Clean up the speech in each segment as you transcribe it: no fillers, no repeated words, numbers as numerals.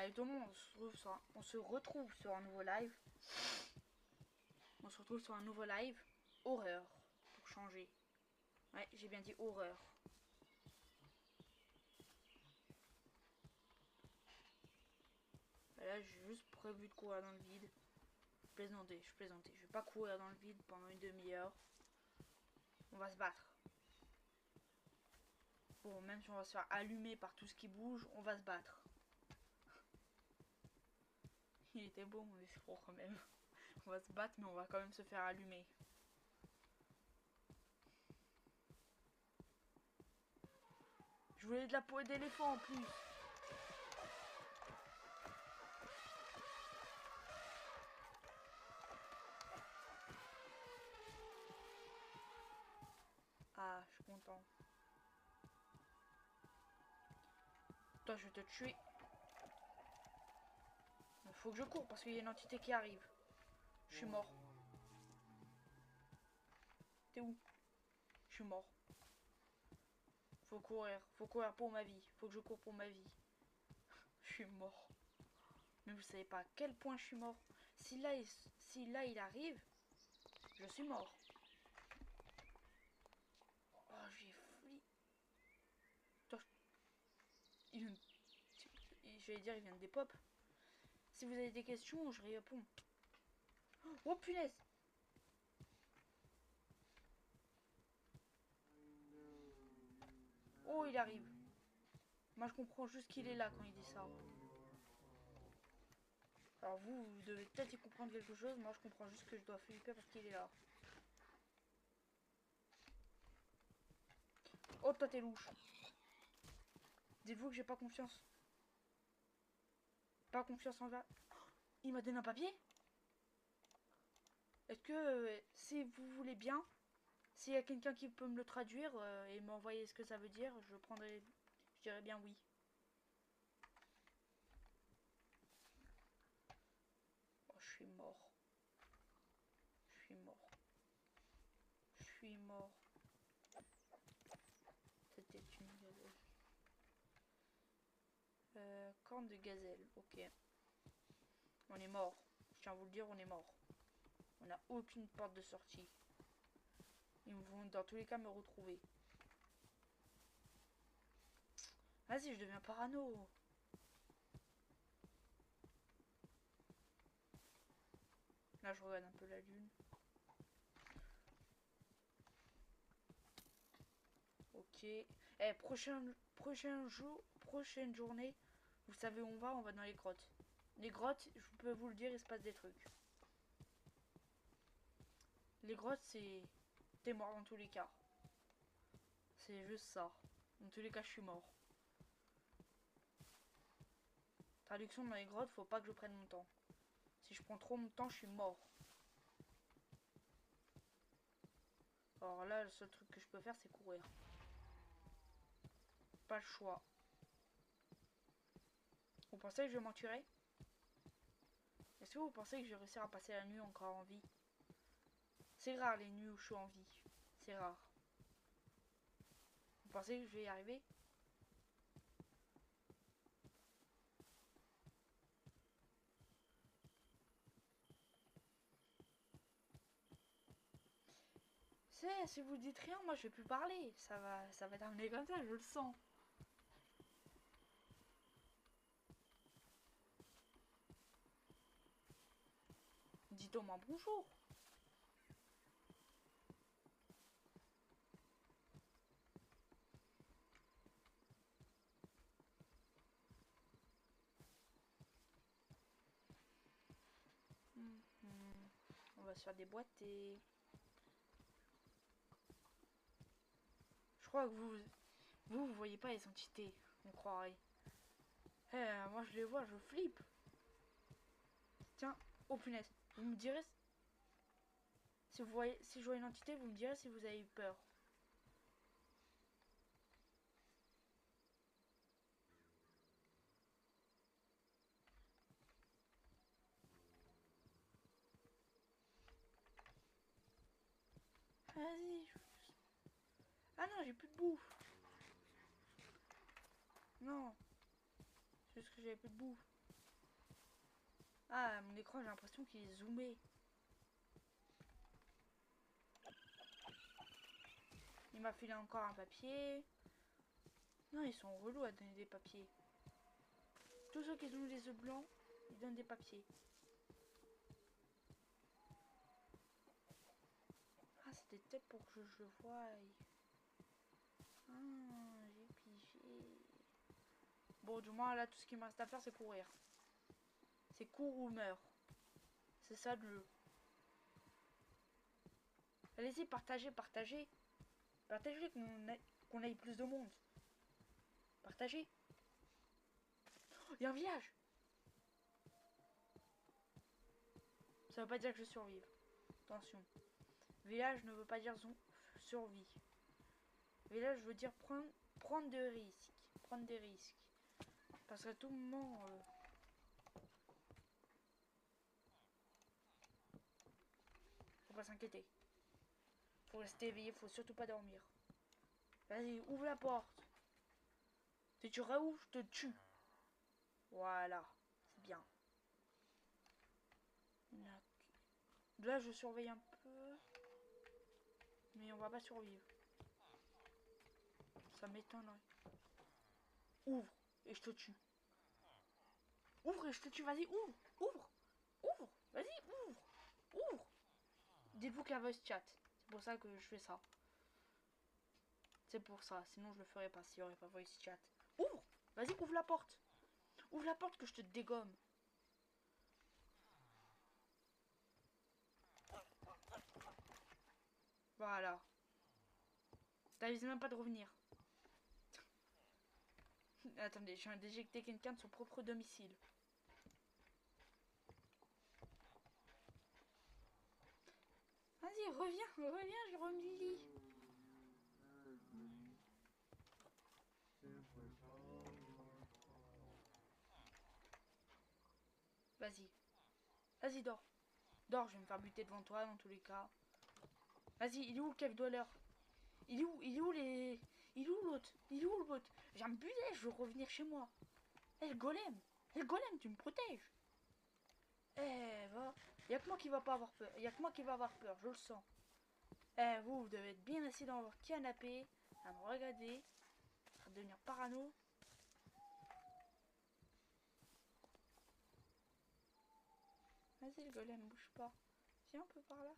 Salut tout le monde, on se retrouve sur un nouveau live. On se retrouve sur un nouveau live. Horreur, pour changer. Ouais, j'ai bien dit horreur. Là, j'ai juste prévu de courir dans le vide. Je plaisantais. Je vais pas courir dans le vide pendant une demi-heure. On va se battre. Bon, même si on va se faire allumer par tout ce qui bouge, on va se battre. Il était beau mon discours quand même. On va se battre, mais on va quand même se faire allumer. Je voulais de la peau d'éléphant en plus. Ah, je suis content. Toi, je vais te tuer. Il faut que je cours parce qu'il y a une entité qui arrive. Je suis mort. T'es où? Je suis mort. Faut courir pour ma vie. Faut que je cours pour ma vie. Je suis mort. Mais vous savez pas à quel point je suis mort. Si là il arrive, je suis mort. Oh, j'ai fli. J'allais dire, il vient de des pop. Si vous avez des questions, je réponds. Oh punaise! Oh, il arrive. Moi, je comprends juste qu'il est là quand il dit ça. Alors vous devez peut-être y comprendre quelque chose. Moi, je comprends juste que je dois flipper parce qu'il est là. Oh, toi, t'es louche. Dites-vous que j'ai pas confiance. Pas confiance en va. Il m'a donné un papier? Est-ce que, si vous voulez bien, s'il y a quelqu'un qui peut me le traduire et m'envoyer ce que ça veut dire, je dirais bien oui. Oh, je suis mort. Je suis mort. Je suis mort. C'était une gazelle. Corne de gazelle, ok. On est mort. Je tiens à vous le dire, on est mort. On n'a aucune porte de sortie. Ils vont dans tous les cas me retrouver. Vas-y, je deviens parano. Là, je regarde un peu la lune. Ok. Prochaine journée, vous savez où on va dans les grottes. Les grottes, je peux vous le dire, il se passe des trucs. Les grottes, c'est... T'es mort dans tous les cas. C'est juste ça. Dans tous les cas, je suis mort. Traduction dans les grottes, faut pas que je prenne mon temps. Si je prends trop mon temps, je suis mort. Alors là, le seul truc que je peux faire, c'est courir. Pas le choix. Vous pensez que je vais m'en tuer? Est-ce que vous pensez que je vais réussir à passer la nuit encore en vie? C'est rare les nuits où je suis en vie. C'est rare. Vous pensez que je vais y arriver? Si vous dites rien, moi je vais plus parler. Ça va terminer comme ça, je le sens. Dites au moins bonjour. On va se faire déboîter. Je crois que vous voyez pas les entités. On croirait. Moi je les vois, je flippe. Tiens, oh punaise. Vous me direz si je vois une entité, vous me direz si vous avez eu peur. Vas-y. Ah non, j'ai plus de bouffe. Non. Juste que j'avais plus de bouffe. Ah, mon écran, j'ai l'impression qu'il est zoomé. Il m'a filé encore un papier. Non, ils sont relous à donner des papiers. Tous ceux qui ont les œufs blancs, ils donnent des papiers. Ah, c'était peut-être pour que je le voie. Ah, j'ai pigé. Bon, du moins, là, tout ce qui me reste à faire, c'est courir. C'est cours ou meurt. C'est ça le jeu. Allez-y, partagez, partagez. Partagez qu'on aille plus de monde. Partagez. Oh, il y a un village. Ça veut pas dire que je survive. Attention. Village ne veut pas dire survie. Village veut dire prendre des risques. Prendre des risques. Parce qu'à tout moment... faut pas s'inquiéter. Faut rester éveillé, faut surtout pas dormir. Vas-y, ouvre la porte. Si tu réouvres, je te tue. Voilà. C'est bien. Là, je surveille un peu. Mais on va pas survivre. Ça m'étonnerait. Ouvre et je te tue. Ouvre et je te tue, vas-y, ouvre. Ouvre. Ouvre. Vas-y, ouvre. Ouvre. Dites-vous qu'il y a voice chat. C'est pour ça que je fais ça. C'est pour ça. Sinon, je le ferais pas s'il n'y aurait pas voice chat. Ouvre. Vas-y, ouvre la porte. Ouvre la porte que je te dégomme. Voilà. T'avises même pas de revenir. Attendez, je viens d'éjecter quelqu'un de son propre domicile. Vas-y, reviens, je remis le lit. Vas-y. Vas-y, dors. Dors, je vais me faire buter devant toi dans tous les cas. Vas-y, il est où le cave dweller? Il est où les... Il est où l'autre? Il est où le bot? J'ai un bullet, je veux revenir chez moi. Eh, le golem! Eh, le golem, tu me protèges! Eh, va. Y'a que moi qui va pas avoir peur. Y'a que moi qui va avoir peur, je le sens. Eh, vous devez être bien assis dans votre canapé, à me regarder, à devenir parano. Vas-y, le golem, bouge pas. Viens un peu par là.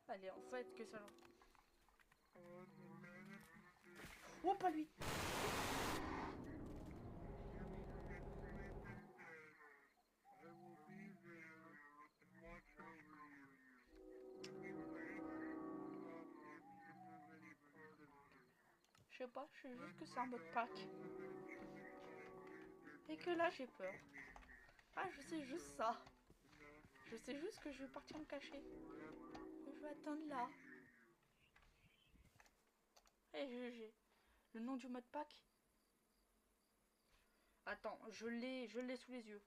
Allez, en fait, que ça... Oh, pas lui! Je sais pas, je sais juste que c'est un mode pack. Et que là, j'ai peur. Ah, je sais juste ça. Je sais juste que je vais partir me cacher. Je vais attendre là. Et GG. Le nom du mode pack. Attends, je l'ai sous les yeux.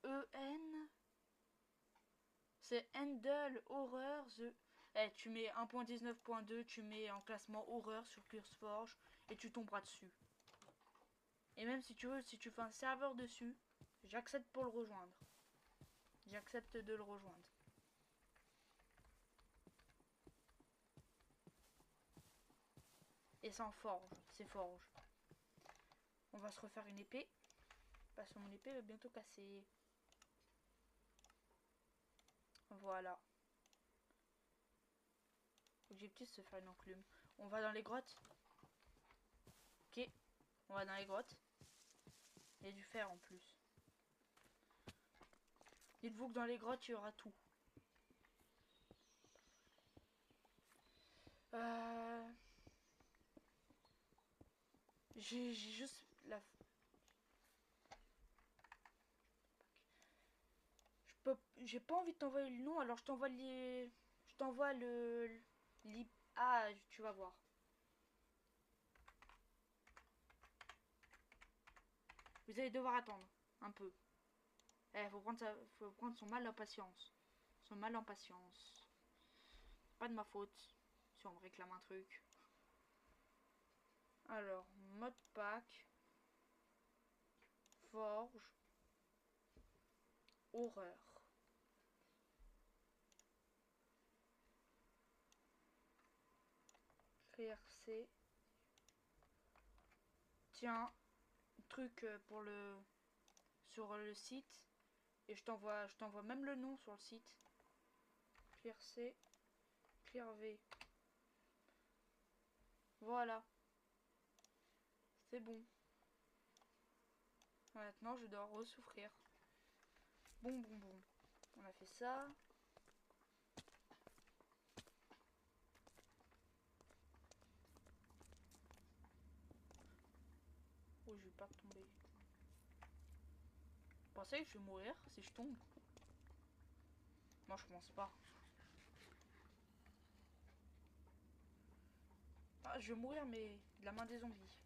EN. C'est Handle Horror The. Eh, tu mets 1.19.2, tu mets en classement horreur sur CurseForge et tu tomberas dessus. Et même si tu veux, si tu fais un serveur dessus, j'accepte pour le rejoindre. J'accepte de le rejoindre. Et c'est en forge, c'est forge. On va se refaire une épée. Parce que mon épée va bientôt casser. Voilà. L'objectif c'est de se faire une enclume. On va dans les grottes. Ok. On va dans les grottes. Il y a du fer en plus. Dites-vous que dans les grottes il y aura tout. J'ai juste la... J'ai pas envie de t'envoyer le nom, alors je t'envoie les... Je t'envoie le... Ah, tu vas voir. Vous allez devoir attendre un peu. Eh, faut prendre son mal en patience. Son mal en patience. Pas de ma faute si on me réclame un truc. Alors, mode pack, forge, horreur. CRC. Tiens, truc pour le sur le site. Et je t'envoie même le nom sur le site. ClearC, ClearV. Voilà. C'est bon. Maintenant, je dois ressouffrir. Bon. On a fait ça. Oh, je vais pas tomber. Vous pensez que je vais mourir si je tombe? Moi, je pense pas. Ah, je vais mourir, mais de la main des zombies.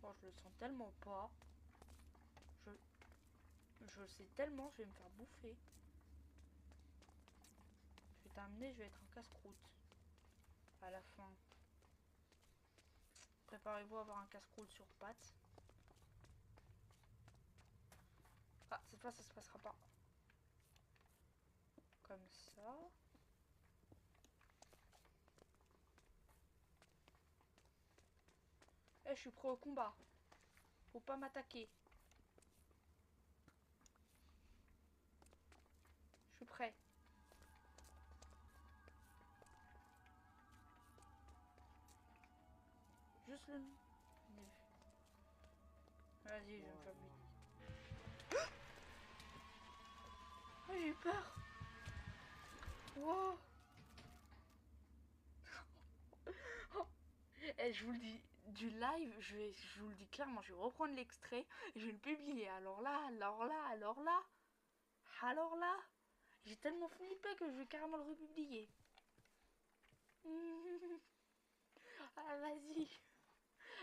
Oh, je le sens tellement pas. Je le sais tellement, je vais me faire bouffer. Je vais terminer, je vais être en casse-croûte. À la fin. Préparez-vous à avoir un casse-croûte sur pattes. Ah, cette fois, ça se passera pas. Comme ça. Eh, je suis prêt au combat. Faut pas m'attaquer. Je suis prêt. Juste le... Vas-y, je vais me faire buter. Oh, j'ai eu peur. Wow. Et je vous le dis, du live, je vous le dis clairement, je vais reprendre l'extrait et je vais le publier. Alors là, j'ai tellement flippé que je vais carrément le republier. Ah, vas-y.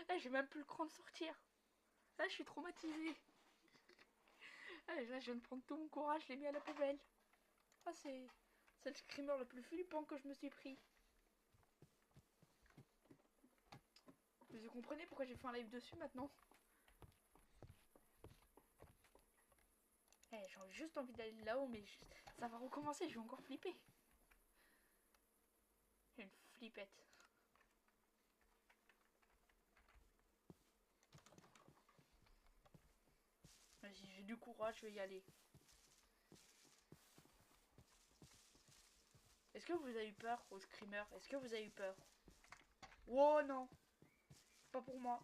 Là, j'ai même plus le cran de sortir. Là, je suis traumatisée. Là, je viens de prendre tout mon courage, je l'ai mis à la poubelle. Ah, c'est le screamer le plus flippant que je me suis pris. Vous comprenez pourquoi j'ai fait un live dessus maintenant? J'ai juste envie d'aller là-haut, mais ça va recommencer, je vais encore flipper. J'ai une flippette. Vas-y, j'ai du courage, je vais y aller. Est-ce que vous avez eu peur au screamer? Est-ce que vous avez eu peur? Oh non! C'est pas pour moi.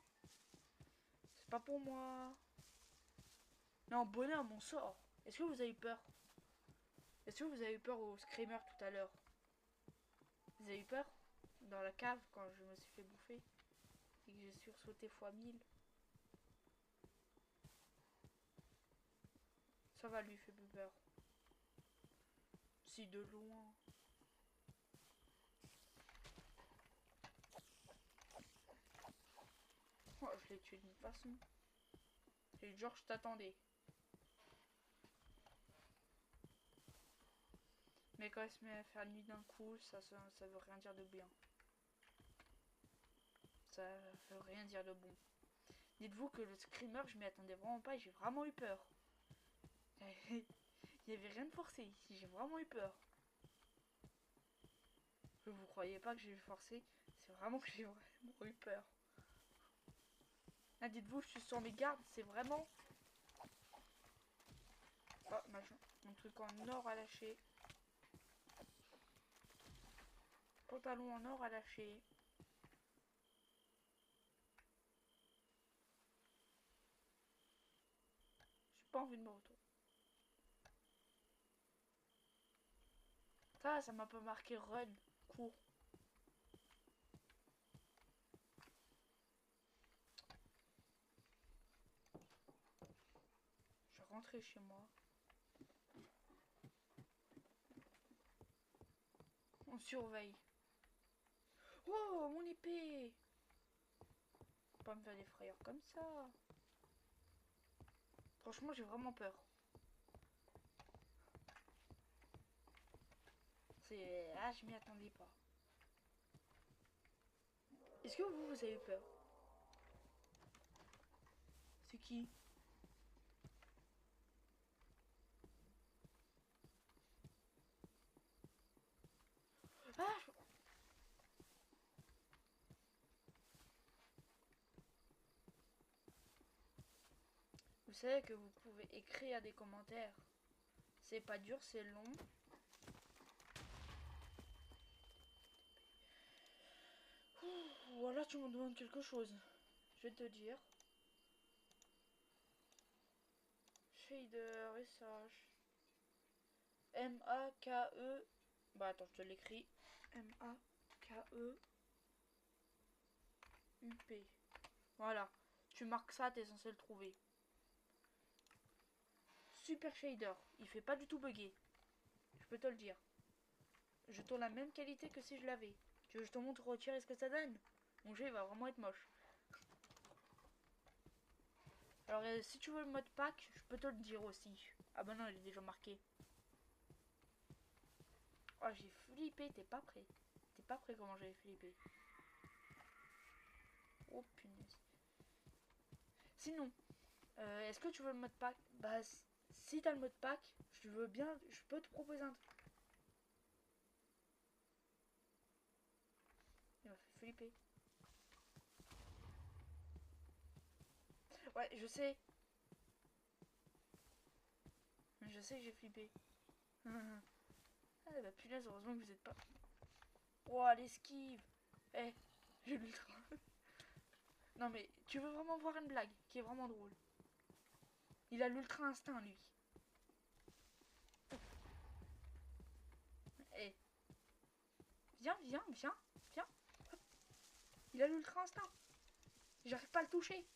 C'est pas pour moi. Non, bonhomme, on sort. Est-ce que vous avez eu peur? Est-ce que vous avez eu peur au screamer tout à l'heure? Vous avez eu peur? Dans la cave quand je me suis fait bouffer? Et que j'ai sursauté x1000? Ça va, lui fait plus peur. Si, de loin. Oh, je l'ai tué d'une façon. Et genre, je t'attendais. Mais quand il se met à faire nuit d'un coup, ça veut rien dire de bien. Ça veut rien dire de bon. Dites-vous que le screamer, je m'y attendais vraiment pas et j'ai vraiment eu peur. Il n'y avait rien de forcé ici, j'ai vraiment eu peur. Vous croyez pas que j'ai forcé? C'est vraiment que j'ai vraiment eu peur. Là, dites-vous, je suis sur mes gardes, c'est vraiment... Oh, mon truc en or à lâcher. Pantalon en or à lâcher. J'ai pas envie de me retourner. Ça m'a pas marqué run, cours. Je vais rentrer chez moi. On surveille. Oh, mon épée! Faut pas me faire des frayeurs comme ça. Franchement, j'ai vraiment peur. Ah, je m'y attendais pas. Est-ce que vous avez peur? C'est qui? Ah, vous savez que vous pouvez écrire des commentaires. C'est pas dur, c'est long. Voilà, tu me demandes quelque chose. Je vais te dire. Shader, SH. M-A-K-E. Bah attends, je te l'écris. M-A-K-E-U-P. Voilà. Tu marques ça, t'es censé le trouver. Super shader. Il fait pas du tout bugger. Je peux te le dire. Je tourne la même qualité que si je l'avais. Tu veux que je te montre retirer ce que ça donne? Mon jeu il va vraiment être moche. Alors si tu veux le mode pack, je peux te le dire aussi. Ah bah non, il est déjà marqué. Oh, j'ai flippé, t'es pas prêt. T'es pas prêt comment j'avais flippé. Oh punaise. Sinon, est-ce que tu veux le mode pack? Bah si t'as le mode pack, je veux bien, je peux te proposer un truc. Il m'a fait flipper. Ouais, je sais. Je sais que j'ai flippé. Ah bah punaise, heureusement que vous êtes pas... Oh, l'esquive. Eh, j'ai l'ultra. Non mais, tu veux vraiment voir une blague qui est vraiment drôle? Il a l'ultra instinct, lui. Eh, viens, viens, viens, viens. Hop. Il a l'ultra instinct. J'arrive pas à le toucher.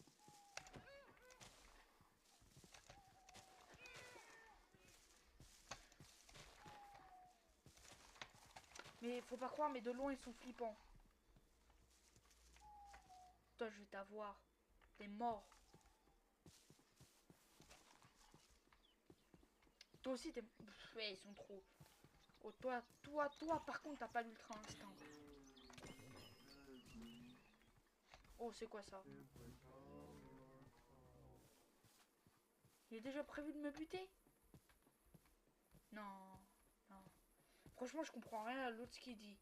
Mais faut pas croire, mais de loin ils sont flippants. Toi, je vais t'avoir. T'es mort. Toi aussi, t'es... Ouais, ils sont trop. Oh, toi, par contre, t'as pas l'ultra instinct. Oh, c'est quoi ça? Il est déjà prévu de me buter? Non, non. Franchement, je comprends rien à l'autre ce qu'il dit.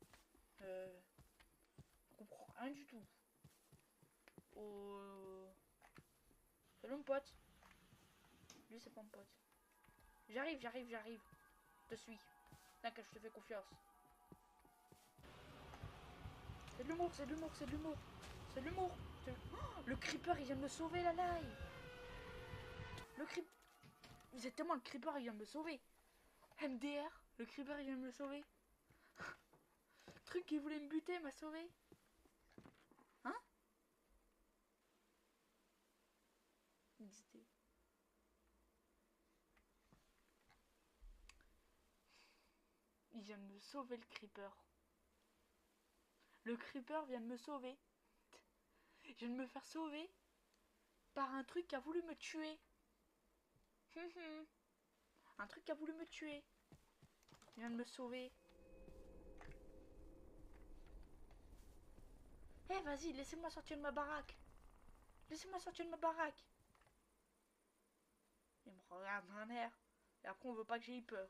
Je comprends rien du tout. Oh... Salut mon pote. Lui, c'est pas mon pote. J'arrive, j'arrive, j'arrive. Je te suis. T'inquiète, je te fais confiance. C'est de l'humour, c'est de l'humour, c'est de l'humour. C'est de l'humour. Oh, le creeper, il vient de me sauver, la laille. Le creeper... Vous êtes tellement le creeper, il vient de me sauver. MDR, le creeper, il vient de me sauver. Le truc qui voulait me buter m'a sauvé. Hein? XD. Il vient de me sauver, le creeper. Le creeper vient de me sauver. Je viens de me faire sauver par un truc qui a voulu me tuer. Un truc qui a voulu me tuer. Il vient de me sauver. Eh, vas-y, laissez-moi sortir de ma baraque. Laissez-moi sortir de ma baraque. Il me regarde d'un air. Et après, on veut pas que j'ai eu peur.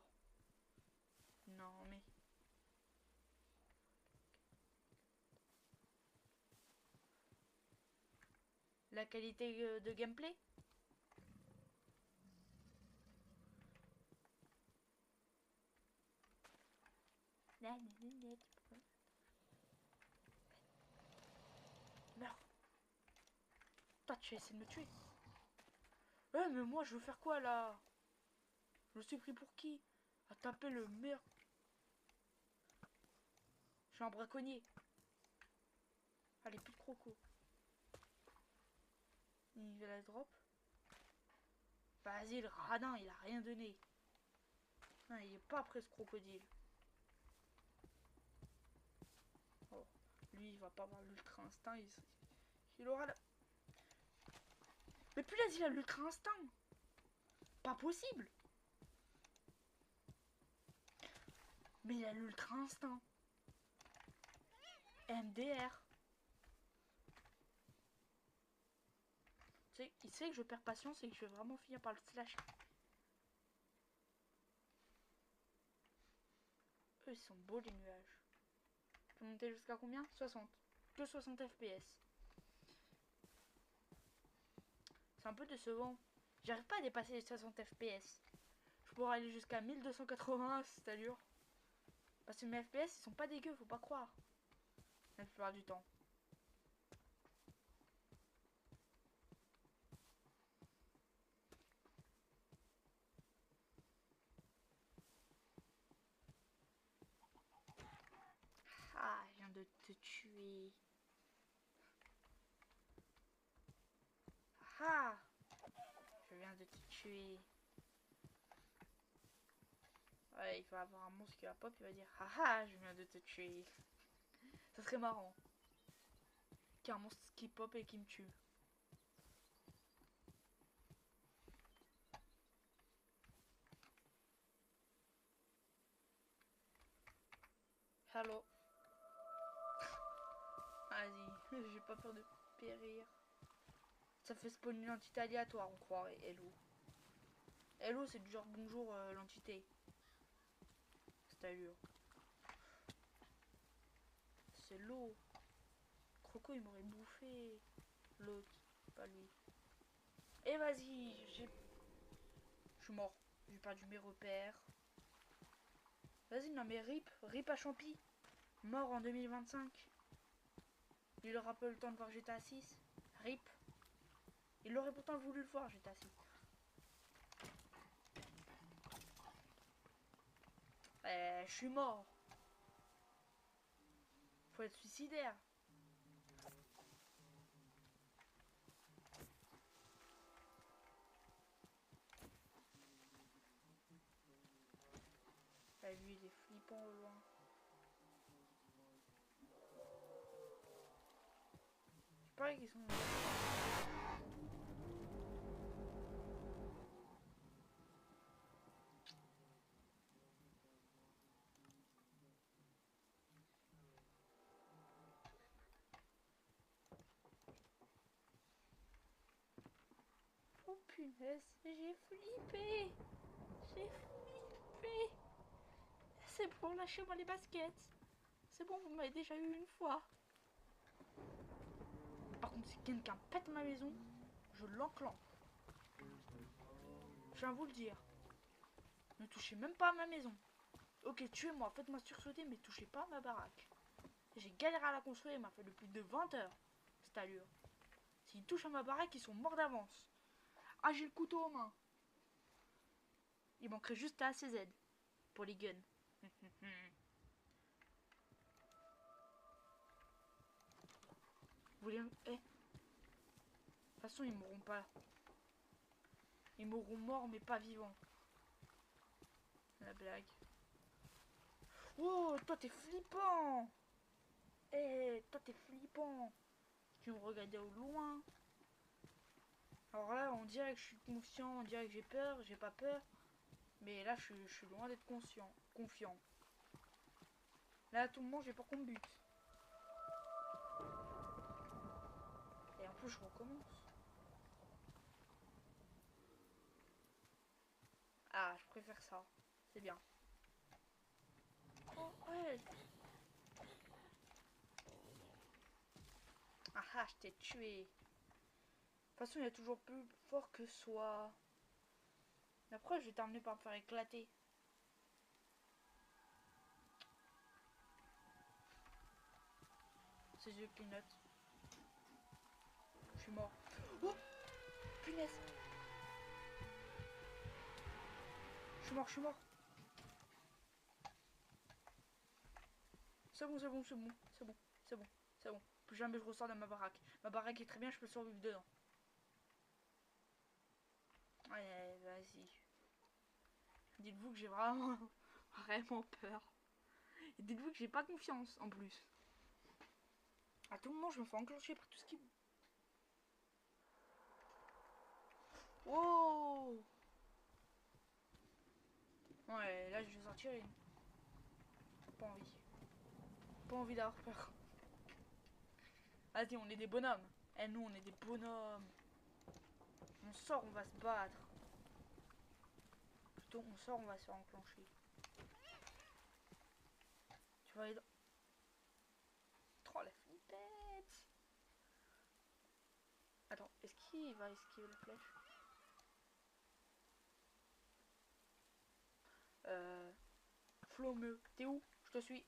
Non, mais... La qualité de gameplay? Meurs. Toi, tu essaies de me tuer. Mais moi, je veux faire quoi, là? Je me suis pris pour qui? À taper le meilleur... Je suis un braconnier. Allez, plus de croco. Il va la drop. Vas-y, le radin, il a rien donné. Non, il est pas prêt, ce crocodile. Oh, lui, il va pas avoir l'ultra instinct. Il aura la... Mais punaise, il a l'ultra instinct. Pas possible. Mais il a l'ultra instinct. MDR. Tu sais, il sait que je perds patience et que je vais vraiment finir par le slash. Eux, ils sont beaux les nuages. Je peux monter jusqu'à combien? 60. Que 60 FPS. C'est un peu décevant. J'arrive pas à dépasser les 60 FPS. Je pourrais aller jusqu'à 1280 si c'est allure. Parce que mes FPS, ils sont pas dégueux, faut pas croire. La plupart du temps. Ah, je viens de te tuer. Ah, je viens de te tuer. Ouais, il va avoir un monstre qui va pop, il va dire haha, je viens de te tuer. Ça serait marrant. Qu'il y ait un monstre qui pop et qui me tue. Hello. Vas-y, j'ai pas peur de périr. Ça fait spawn une entité aléatoire, on croirait. Hello. Hello, c'est du genre bonjour l'entité. C'est allure. C'est l'eau. Croco, il m'aurait bouffé. L'autre, pas lui. Et vas-y, je suis mort. J'ai perdu mes repères. Vas-y, non mais rip à Champi. Mort en 2025. Il aura pas eu le temps de voir GTA 6. Rip. Il aurait pourtant voulu le voir, GTA 6. Je suis mort. Faut être suicidaire. Lui, il est flippant au loin. Je parie qu'ils sont... Oh punaise, j'ai flippé. J'ai flippé. C'est bon, lâchez-moi les baskets. C'est bon, vous m'avez déjà eu une fois. Par contre, si quelqu'un pète ma maison, je l'enclenche. Je viens vous le dire. Ne touchez même pas à ma maison. Ok, tuez-moi, faites-moi sursauter, mais touchez pas à ma baraque. J'ai galéré à la construire, il m'a fallu plus de 20 heures. Cette allure. S'ils touchent à ma baraque, ils sont morts d'avance. Ah, j'ai le couteau aux mains. Il manquerait juste à ACZ pour les guns. Vous voulez... Eh. De toute façon, ils mourront pas. Ils mourront morts, mais pas vivants. La blague. Oh, toi, t'es flippant. Eh, toi, t'es flippant. Tu me regardais au loin. Alors là, on dirait que je suis confiant, on dirait que j'ai peur, j'ai pas peur. Mais là, je suis loin d'être confiant. Là, à tout moment, j'ai peur qu'on me bute. Et en plus, je recommence. Ah, je préfère ça. C'est bien. Oh, ouais. Ah ah, je t'ai tué. De toute façon, il y a toujours plus fort que soi. Mais après, je vais terminer par me faire éclater. Ses yeux clignotent. Je suis mort. Oh, punaise. Je suis mort. C'est bon. Plus jamais je ressors de ma baraque. Ma baraque est très bien, je peux survivre dedans. Allez, vas-y. Dites-vous que j'ai vraiment peur. Et dites-vous que j'ai pas confiance en plus. À tout moment, je me fais enclencher par tout ce qui... Wow. Ouais, là, je vais sortir et... Pas envie. Pas envie d'avoir peur. Vas-y, on est des bonhommes. Eh, nous, on est des bonhommes. On sort, on va se battre. Plutôt, on sort, on va se faire enclencher. Tu vas aller dans... Oh, la flippette. Attends, est-ce qu'il va esquiver la flèche? Flomeux, t'es où? Je te suis.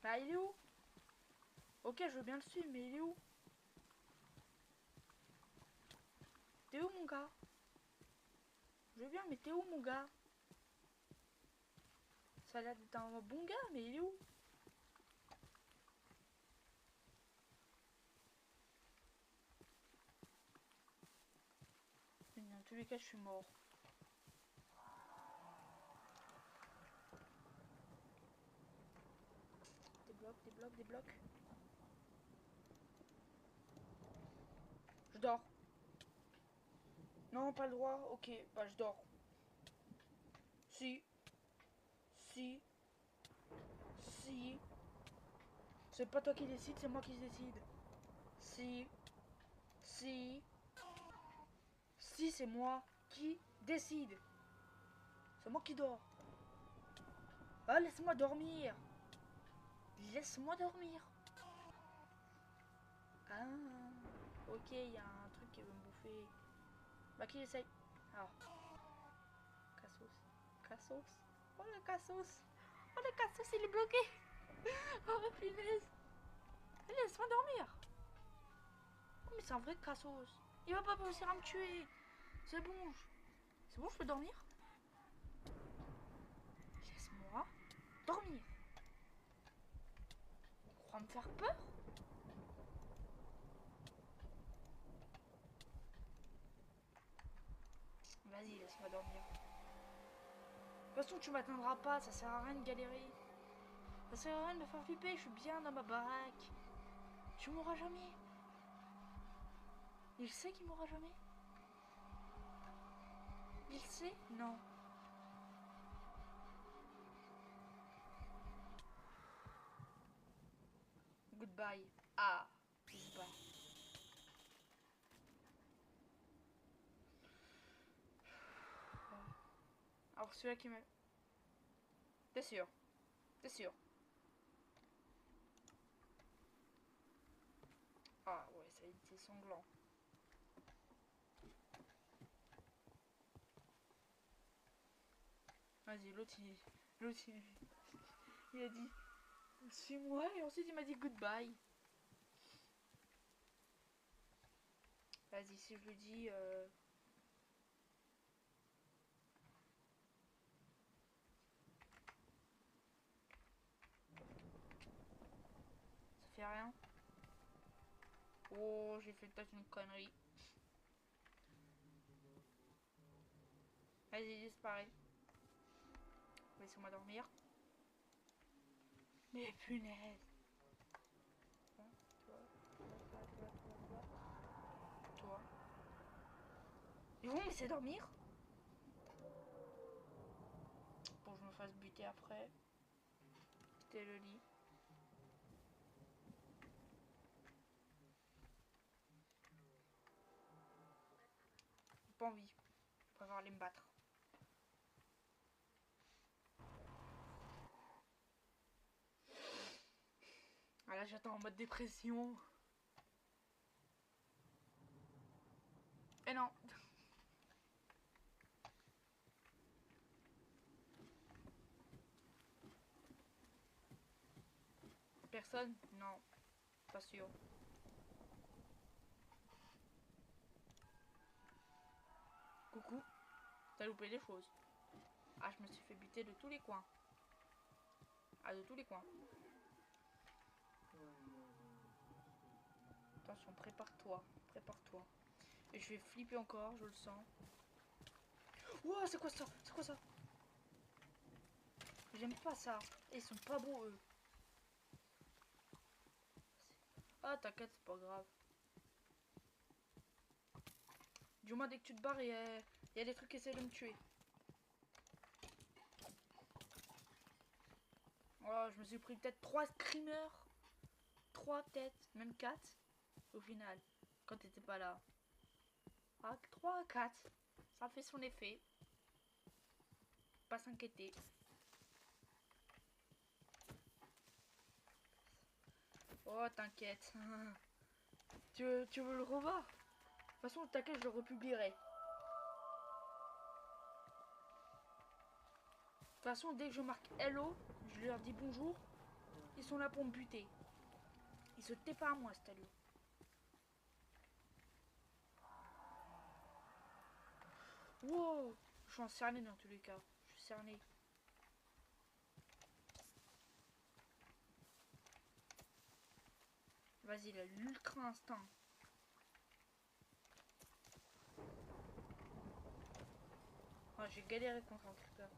Bah, il est où? Ok, je veux bien le suivre, mais il est où? T'es où, mon gars? Je veux bien, mais t'es où, mon gars? Ça a l'air d'être un bon gars, mais il est où? Dans tous les cas, je suis mort. Des blocs, des blocs, des blocs. Je dors. Non, pas le droit. Ok, bah je dors. Si. Si. Si. C'est pas toi qui décide, c'est moi qui décide. Si. Si. Si, c'est moi qui décide. C'est moi qui dors. Ah, laisse-moi dormir. Laisse-moi dormir. Ah. Ok, il y a un truc qui veut me bouffer. Bah, qui essaye? Ah. Cassos. Cassos. Oh, le Cassos. Oh, le Cassos, il est bloqué. Oh, punaise. Laisse-moi dormir. Oh, mais c'est un vrai Cassos. Il va pas réussir à me tuer. C'est bon. C'est bon, je peux dormir? Laisse-moi dormir. On croit me faire peur? Vas-y, laisse-moi dormir. De toute façon, tu m'atteindras pas, ça sert à rien de galérer. Ça sert à rien de me faire flipper, je suis bien dans ma baraque. Tu mourras jamais. Il sait qu'il mourra jamais? Il sait? Non. Goodbye. Ah, goodbye. Alors celui-là qui m'a... T'es sûr? T'es sûr? Ah ouais, ça a été sanglant. Vas-y, l'autre il a dit suis-moi et ensuite il m'a dit goodbye. Vas-y, si je lui dis ça fait rien. Oh, j'ai fait peut-être une connerie. Vas-y, disparaît. Laissez-moi dormir. Mais punaise. Toi, toi, toi, toi, toi, toi, toi. Ils vont me laisser dormir? Pour que je me fasse buter après. C'était le lit. J'ai pas envie. Je préfère aller me battre. Ah là, j'attends en mode dépression. Eh non. Personne? Non. Pas sûr. Coucou. T'as loupé des choses. Ah, je me suis fait buter de tous les coins. Ah, de tous les coins. Attention, prépare-toi. Prépare-toi. Et je vais flipper encore, je le sens. Ouah, c'est quoi ça? C'est quoi ça? J'aime pas ça. Et ils sont pas beaux, eux. Ah, t'inquiète, c'est pas grave. Du moins, dès que tu te barres, il y a des trucs qui essaient de me tuer. Oh, je me suis pris peut-être 3 screamers. 3 peut-être, même 4 au final, quand t'étais pas là. Ah, 3 4, ça fait son effet. Pas s'inquiéter. Oh, t'inquiète. Tu veux le revoir? De toute façon, t'inquiète, je le republierai. De toute façon, dès que je marque hello, je leur dis bonjour. Ils sont là pour me buter. Ils se tait pas à moi, cet allure. Wow! Je suis en cerné dans tous les cas. Je suis cerné. Vas-y, il a l'ultra instinct. Oh, j'ai galéré contre un creeper.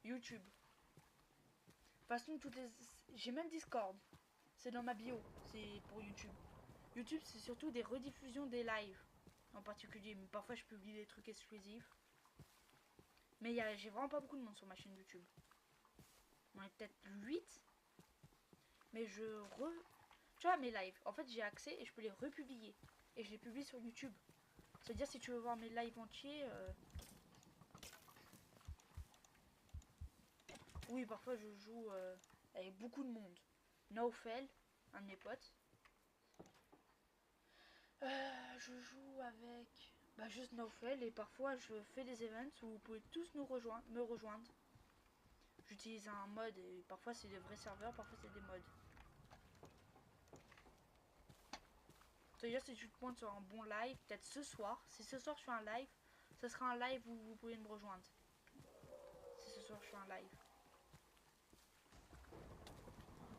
YouTube. De toute façon, toutes les... j'ai même Discord. C'est dans ma bio. C'est pour YouTube. YouTube, c'est surtout des rediffusions des lives. En particulier. Mais parfois, je publie des trucs exclusifs. Mais j'ai vraiment pas beaucoup de monde sur ma chaîne YouTube. On est peut-être 8. Mais tu vois, mes lives. En fait, j'ai accès et je peux les republier. Et je les publie sur YouTube. C'est-à-dire, si tu veux voir mes lives entiers... Oui, parfois, je joue avec beaucoup de monde. Naufel, un de mes potes. Je joue avec... Bah, juste Naufel. Et parfois, je fais des events où vous pouvez tous me rejoindre. J'utilise un mode et parfois, c'est des vrais serveurs, parfois, c'est des mods. C'est-à-dire, si tu te pointes sur un bon live, peut-être ce soir, si ce soir je fais un live, ce sera un live où vous pouvez me rejoindre. Si ce soir je fais un live.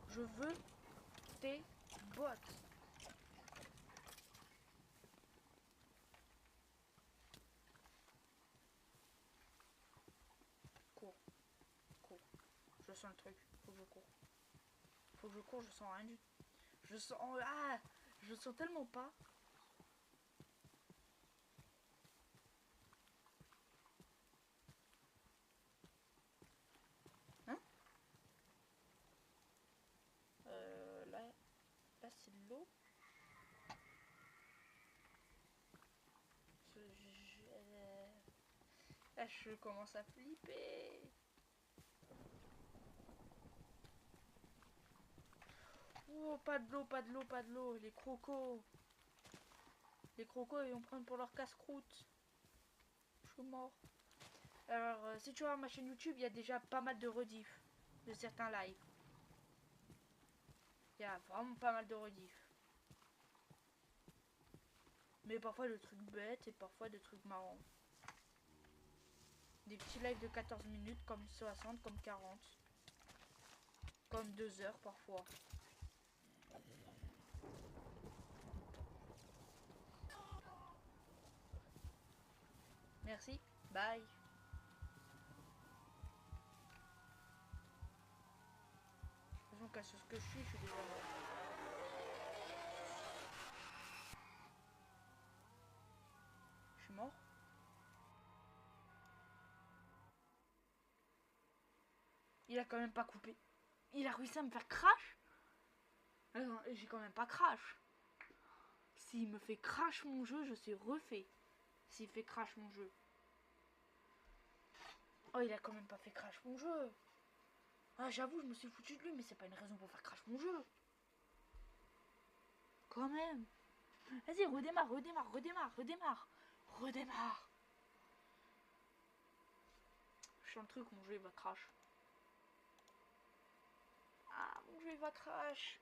Je veux tes bots. Cours, cours. Je sens le truc, faut que je cours. Faut que je cours, je sens rien du tout. Je sens... Ah, je sens tellement pas. Hein? Là c'est de l'eau. Là je commence à flipper. Oh, pas de l'eau, pas de l'eau, pas de l'eau. Les crocos. Les crocos, ils vont prendre pour leur casse-croûte. Je suis mort. Alors, si tu vois ma chaîne YouTube, il y a déjà pas mal de rediffs de certains lives. Il y a vraiment pas mal de rediffs. Mais parfois des trucs bêtes et parfois des trucs marrants. Des petits lives de 14 minutes, comme 60, comme 40. Comme 2 heures parfois. Merci, bye. Donc à ce que je suis déjà mort. Je suis mort. Il a quand même pas coupé. Il a réussi à me faire crash. J'ai quand même pas crash. S'il me fait crash mon jeu, je suis refait. S'il fait crash mon jeu. Oh, il a quand même pas fait crash mon jeu. Ah, j'avoue, je me suis foutu de lui, mais c'est pas une raison pour faire crash mon jeu. Quand même. Vas-y, redémarre, redémarre, redémarre, redémarre. Redémarre. Je sens le truc, mon jeu il va crash. Ah, mon jeu il va crash.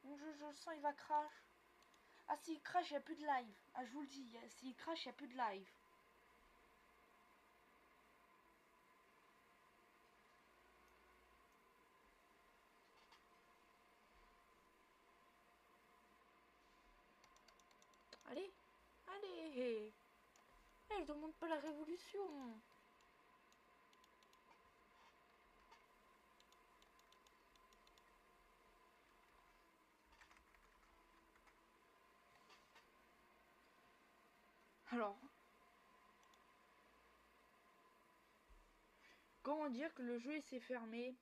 Mon jeu, je le sens, il va crash. Ah, s'il crash, il n'y a plus de live. Ah, je vous le dis, s'il crash, il n'y a plus de live. Allez, allez. Je demande pas la révolution. Alors, Comment dire que le jeu s'est fermé?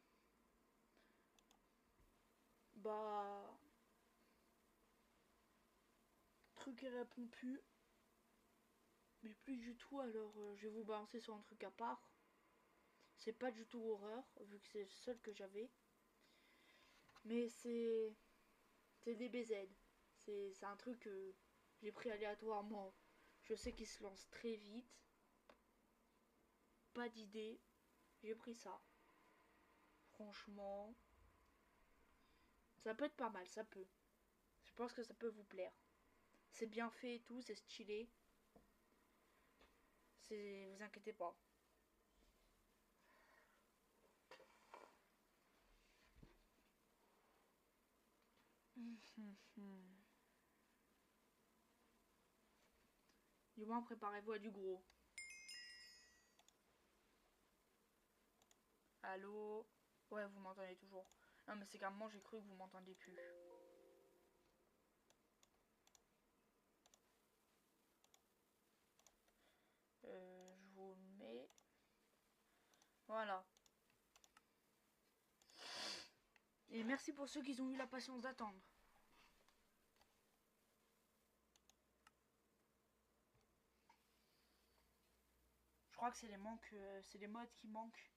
Bah... Truc il répond plus. Mais plus du tout, alors je vais vous balancer sur un truc à part. C'est pas du tout horreur, vu que c'est le seul que j'avais. Mais c'est... C'est DBZ. C'est un truc que j'ai pris aléatoirement. Je sais qu'il se lance très vite. Pas d'idée. J'ai pris ça. Franchement... Ça peut être pas mal, ça peut. Je pense que ça peut vous plaire. C'est bien fait et tout, c'est stylé. Vous inquiétez pas. Du moins, préparez-vous à du gros. Allô? Ouais, vous m'entendez toujours. Non, mais c'est qu'à un moment, j'ai cru que vous m'entendiez plus. Je vous mets... Voilà. Et merci pour ceux qui ont eu la patience d'attendre. Je crois que c'est les manques, c'est les modes qui manquent.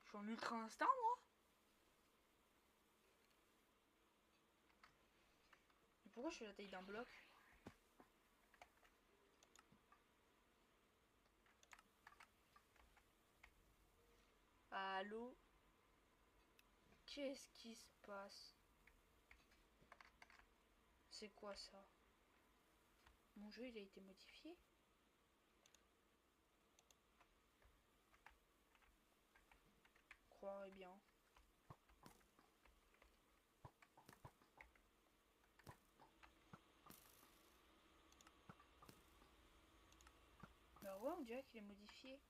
Je suis en ultra instinct, moi. Et pourquoi je fais la taille d'un bloc? Allô? Qu'est-ce qui se passe? C'est quoi ça? Mon jeu, il a été modifié? Croirais bien. Bah ouais, on dirait qu'il est modifié.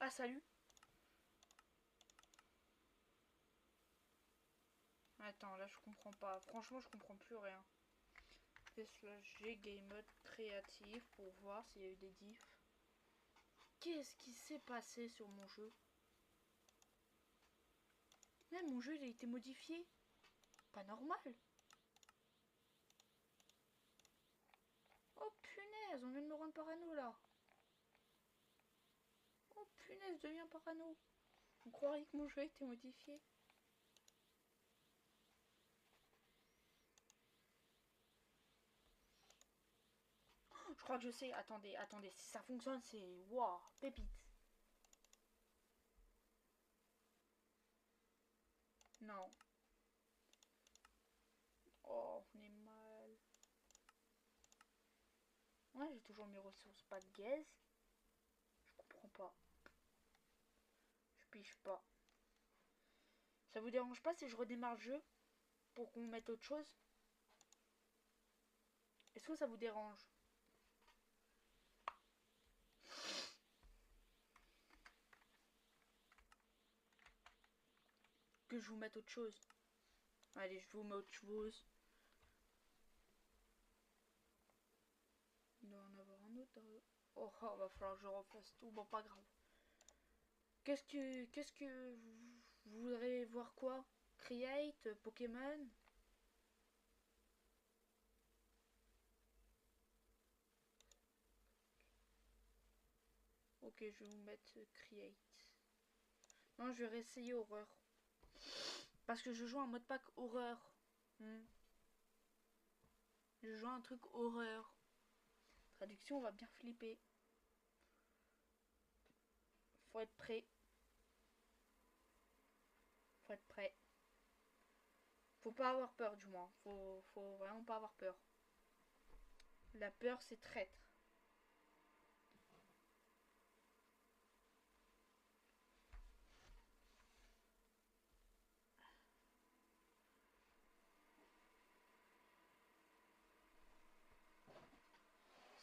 Ah, salut. Attends, là, je comprends pas. Franchement, je comprends plus rien. G game mode créatif pour voir s'il y a eu des diffs. Qu'est-ce qui s'est passé sur mon jeu? Même mon jeu, il a été modifié. Pas normal. Oh punaise, on vient de me rendre parano là. Oh punaise, je deviens parano. On croirait que mon jeu a été modifié. Je crois que je sais. Attendez, attendez. Si ça fonctionne, c'est... Waouh, pépite. Non. Oh, on est mal. Ouais, j'ai toujours mes ressources, pas de gaz. Je comprends pas. Je pige pas. Ça vous dérange pas si je redémarre le jeu pour qu'on mette autre chose? Est-ce que ça vous dérange? Que je vous mette autre chose? Allez, je vous mets autre chose. Il doit en avoir un autre. Oh, oh, va falloir que je refasse tout. Bon, pas grave. Qu'est-ce que vous voudrez voir quoi? Create, Pokémon? Ok, je vais vous mettre Create. Non, je vais réessayer horreur. Parce que je joue en mode pack horreur. Je joue un truc horreur. Traduction, on va bien flipper. Faut être prêt. Faut être prêt. Faut pas avoir peur du moins. Faut vraiment pas avoir peur. La peur, c'est traître.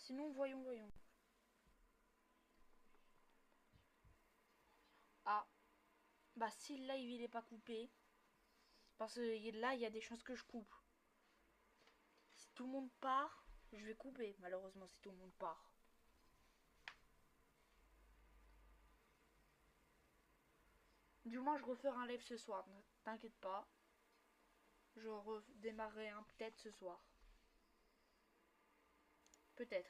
Sinon, voyons. Ah, bah si le live il est pas coupé, parce que là il y a des chances que je coupe. Si tout le monde part, je vais couper, malheureusement, si tout le monde part. Du moins, je referai un live ce soir, ne t'inquiète pas. Je redémarrerai un peut-être ce soir. Peut-être.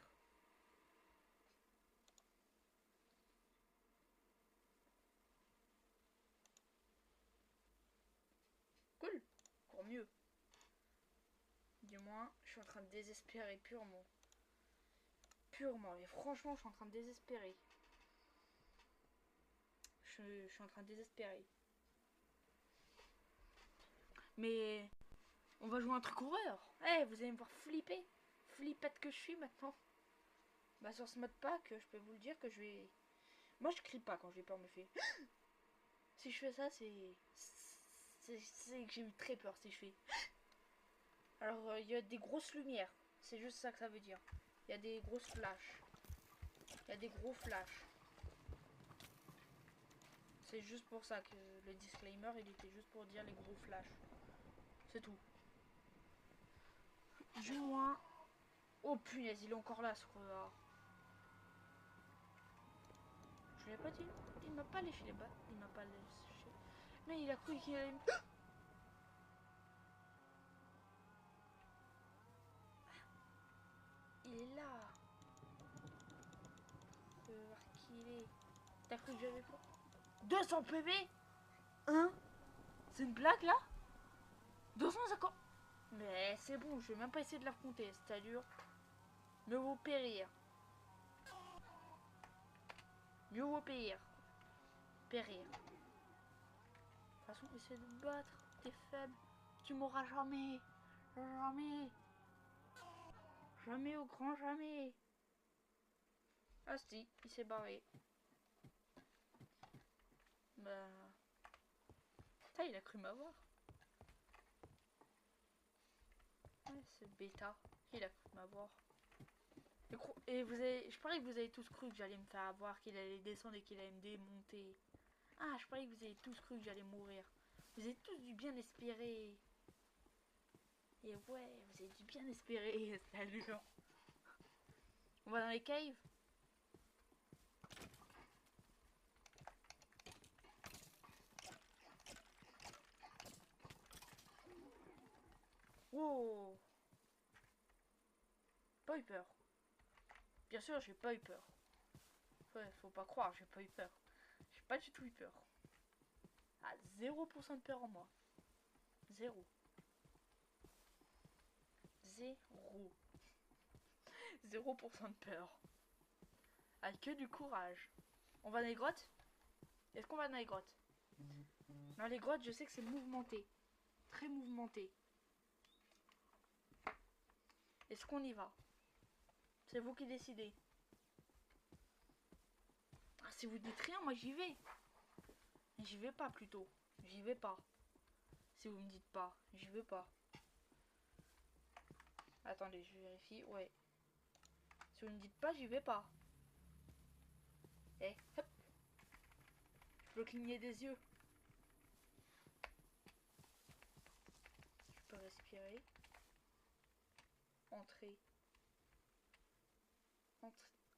Cool. Encore mieux. Du moins, je suis en train de désespérer purement. Purement. Et franchement, je suis en train de désespérer. Je suis en train de désespérer. Mais on va jouer un truc horreur. Eh, vous allez me voir flipper. Flippette que je suis maintenant. Bah sur ce mode pack, je peux vous le dire que je vais... Moi je crie pas quand j'ai peur me fait. Si je fais ça, c'est que j'ai eu très peur si je fais. Alors il y a des grosses lumières. C'est juste ça que ça veut dire. Il y a des grosses flashs. Il y a des gros flashs. C'est juste pour ça que le disclaimer, il était juste pour dire les gros flashs. C'est tout. Du moins... Oh punaise, il est encore là ce croix. Je l'ai pas dit. Il m'a pas léché les bas. Il m'a pas léché. Mais il a cru qu'il allait me... Il est là. Je veux voir qui il est. T'as cru que j'avais pas 200 PV. Hein? C'est une blague là? 250. Mais c'est bon, je vais même pas essayer de l'affronter. Cette allure. Mieux vaut périr. Mieux vaut périr. Périr. De toute façon, essaie de te battre. T'es faible. Tu mourras jamais. Jamais. Jamais au grand jamais. Ah si, il s'est barré. Bah... Putain, il a cru m'avoir. Ouais, c'est bêta. Il a cru m'avoir. Et vous avez... Je parie que vous avez tous cru que j'allais me faire avoir, qu'il allait descendre et qu'il allait me démonter. Ah, je parie que vous avez tous cru que j'allais mourir. Vous avez tous dû bien espérer. Et ouais, vous avez dû bien espérer. Salut. On va dans les caves. Wow. Pas eu peur. Bien sûr, j'ai pas eu peur. Ouais, faut pas croire, j'ai pas eu peur. J'ai pas du tout eu peur. Ah, 0% de peur en moi. 0. 0. 0% de peur. Avec que du courage. On va dans les grottes? Est-ce qu'on va dans les grottes? Dans les grottes, je sais que c'est mouvementé. Très mouvementé. Est-ce qu'on y va? C'est vous qui décidez. Ah, si vous dites rien, moi j'y vais. J'y vais pas plutôt. J'y vais pas. Si vous me dites pas, j'y vais pas. Attendez, je vérifie. Ouais. Si vous me dites pas, j'y vais pas. Eh, hop. Je peux cligner des yeux. Je peux respirer. Entrer.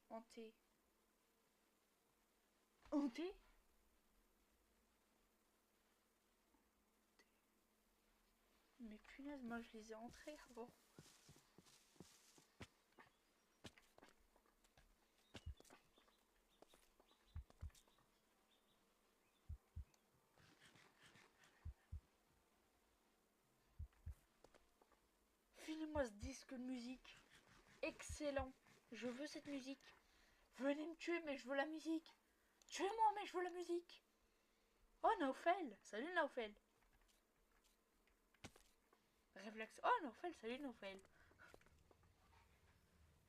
Hanter. Hanter? Mais punaise, moi je les ai entrés avant. Filez-moi ce disque de musique. Excellent. Je veux cette musique. Venez me tuer, mais je veux la musique. Tuez-moi, mais je veux la musique. Oh, Naufel. Salut, Naufel. Réflexe. Oh, Naufel. Salut, Naufel.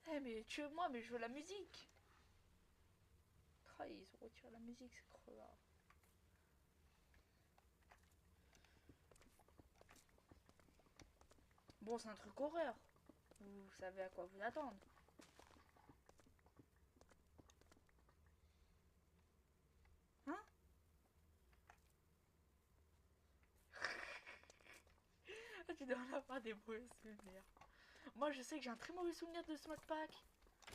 Eh, mais tuez-moi, mais je veux la musique. Oh, ils ont retiré la musique, c'est crevard. Bon, c'est un truc horreur. Vous savez à quoi vous attendre. tu dois en avoir des mauvais souvenirs. Moi, je sais que j'ai un très mauvais souvenir de ce modpack.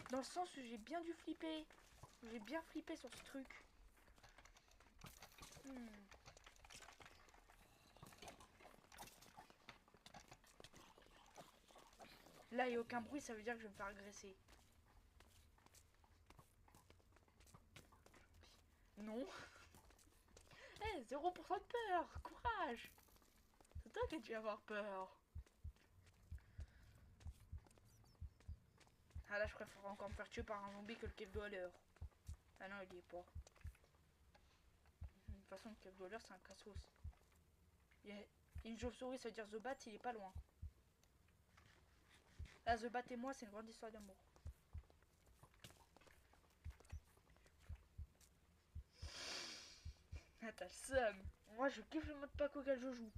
Dans le sens où j'ai bien dû flipper. J'ai bien flippé sur ce truc. Là, il n'y a aucun bruit, ça veut dire que je vais me faire agresser. Non. Eh, 0% de peur. Courage. C'est toi qui as dû avoir peur. Ah là, je préfère encore me faire tuer par un zombie que le cave dweller. Ah non, il y est pas. De toute façon, le cave dweller, c'est un cassos. Il y a une chauve-souris, ça veut dire The Bat, il est pas loin. Là, The Bat et moi, c'est une grande histoire d'amour. Ah, t'as le seum. Moi, je kiffe le mode pack auquel je joue.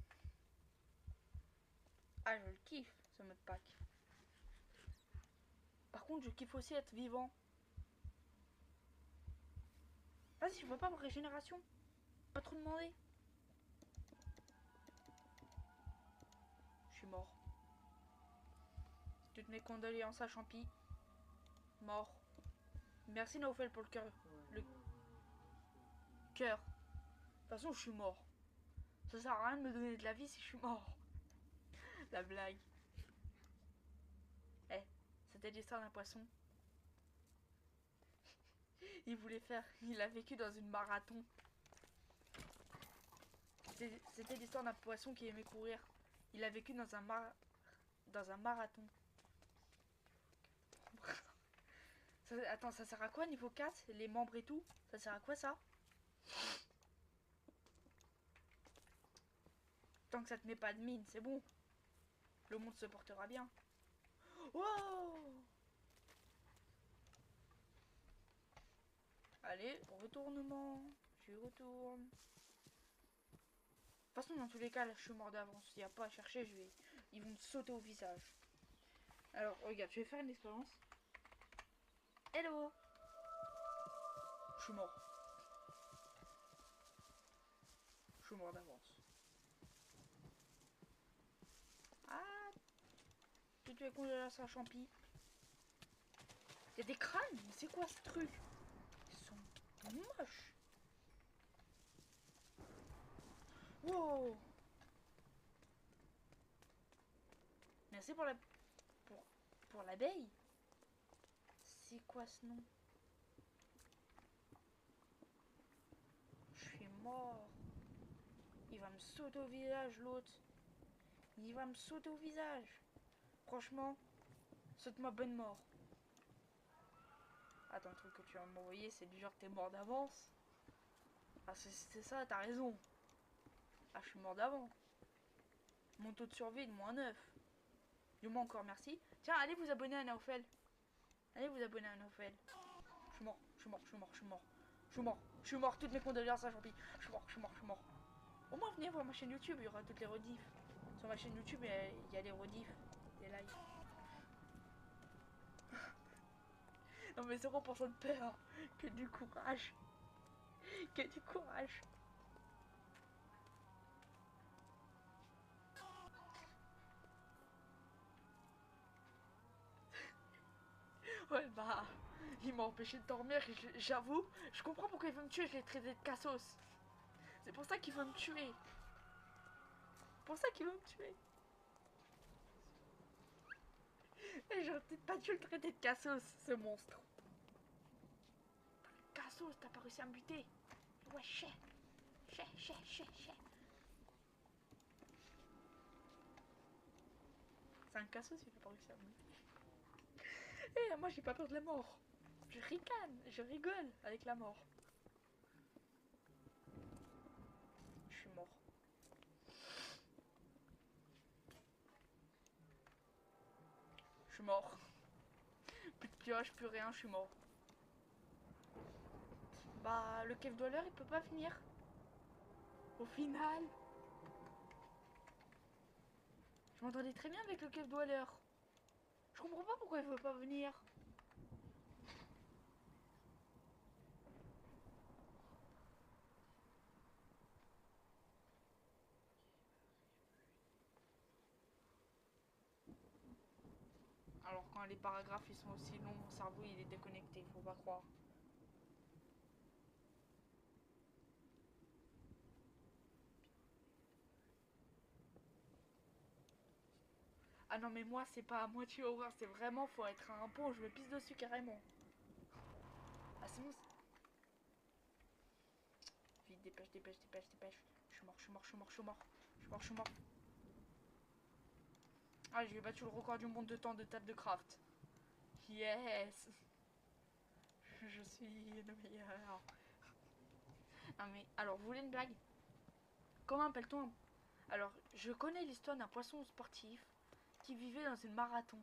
Ah, je le kiffe, ce mode pack. Par contre, je kiffe aussi être vivant. Vas-y, je vois pas ma régénération. Pas trop demandé. Je suis mort. Toutes mes condoléances à Champi. Mort. Merci Naufel pour le cœur. Le cœur. De toute façon, je suis mort. Ça sert à rien de me donner de la vie si je suis mort. La blague. Eh, c'était l'histoire d'un poisson. Il voulait faire. Il a vécu dans une marathon. C'était l'histoire d'un poisson qui aimait courir. Il a vécu dans un marathon. Attends, ça sert à quoi niveau 4? Les membres et tout? Ça sert à quoi ça? Tant que ça te met pas de mine, c'est bon. Le monde se portera bien. Wow! Allez, retournement. J'y retourne. De toute façon, dans tous les cas, là, je suis mort d'avance. Il n'y a pas à chercher, ils vont me sauter au visage. Alors, regarde, je vais faire une expérience. Hello! Je suis mort. Je suis mort d'avance. Ah! Tu es congélé ça, champi. Il y a des crânes? Mais c'est quoi ce truc? Ils sont moches. Wow! Merci pour la... Pour l'abeille. C'est quoi ce nom? Je suis mort. Il va me sauter au visage, l'autre. Il va me sauter au visage. Franchement, saute-moi bonne mort. Attends, le truc que tu vas m'envoyer, c'est du genre que t'es mort d'avance. Ah, c'est ça, t'as raison. Ah, je suis mort d'avant. Mon taux de survie est de -9. Du moins encore, merci. Tiens, allez vous abonner à Naufel. Allez vous abonner à Naufel. Je suis mort, je suis mort, je suis mort, je suis mort. Je suis mort, je suis mort, toutes mes condoléances à Champi. Je suis mort, je suis mort, je suis mort. Au moins, venez voir ma chaîne YouTube, il y aura toutes les rediffs. Sur ma chaîne YouTube, il y a les rediffs, les lives. Non mais 0% de peur. Que du courage. Que du courage. Ouais bah, il m'a empêché de dormir. J'avoue, je comprends pourquoi il veut me tuer. Je l'ai traité de cassos. C'est pour ça qu'il veut me tuer. Pour ça qu'il veut me tuer. Et j'aurais peut-être pas dû le traiter de cassos, ce monstre. Cassos, t'as pas réussi à me buter. Ouais, chais. C'est un cassos, il a pas réussi à me buter. Et moi, j'ai pas peur de la mort. Je ricane, je rigole avec la mort. Je suis mort. Je suis mort. Plus de pioche, plus rien, je suis mort. Bah, le cave dweller, il peut pas venir. Au final. Je m'entendais très bien avec le cave dweller. Je comprends pas pourquoi il veut pas venir. hein, les paragraphes ils sont aussi longs, mon cerveau il est déconnecté, faut pas croire. Ah non mais moi c'est pas à moitié horreur, c'est vraiment faut être à un pont, je me pisse dessus carrément. Ah c'est bon. Vite, dépêche, dépêche, dépêche, dépêche. Je suis mort, je suis mort, je suis mort, je suis mort. Je suis mort, je suis mort. Ah, j'ai battu le record du monde de temps de table de craft. Yes. Je suis le meilleur. Non mais, alors, vous voulez une blague? Comment appelle-t-on Alors, je connais l'histoire d'un poisson sportif qui vivait dans une marathon.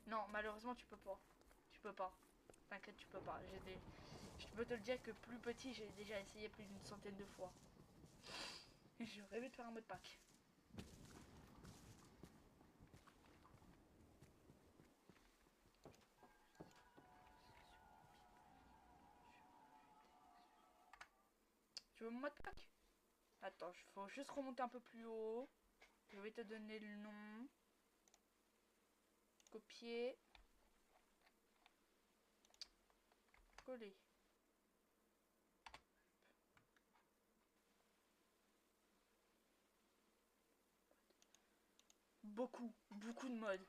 Non, malheureusement, tu peux pas. Tu peux pas. T'inquiète, tu peux pas. Je peux te le dire que plus petit, j'ai déjà essayé plus d'une centaine de fois. Je rêvais de faire un mode pack. Tu veux mon mode pack? Attends, il faut juste remonter un peu plus haut. Je vais te donner le nom. Copier. Coller. Beaucoup de modes.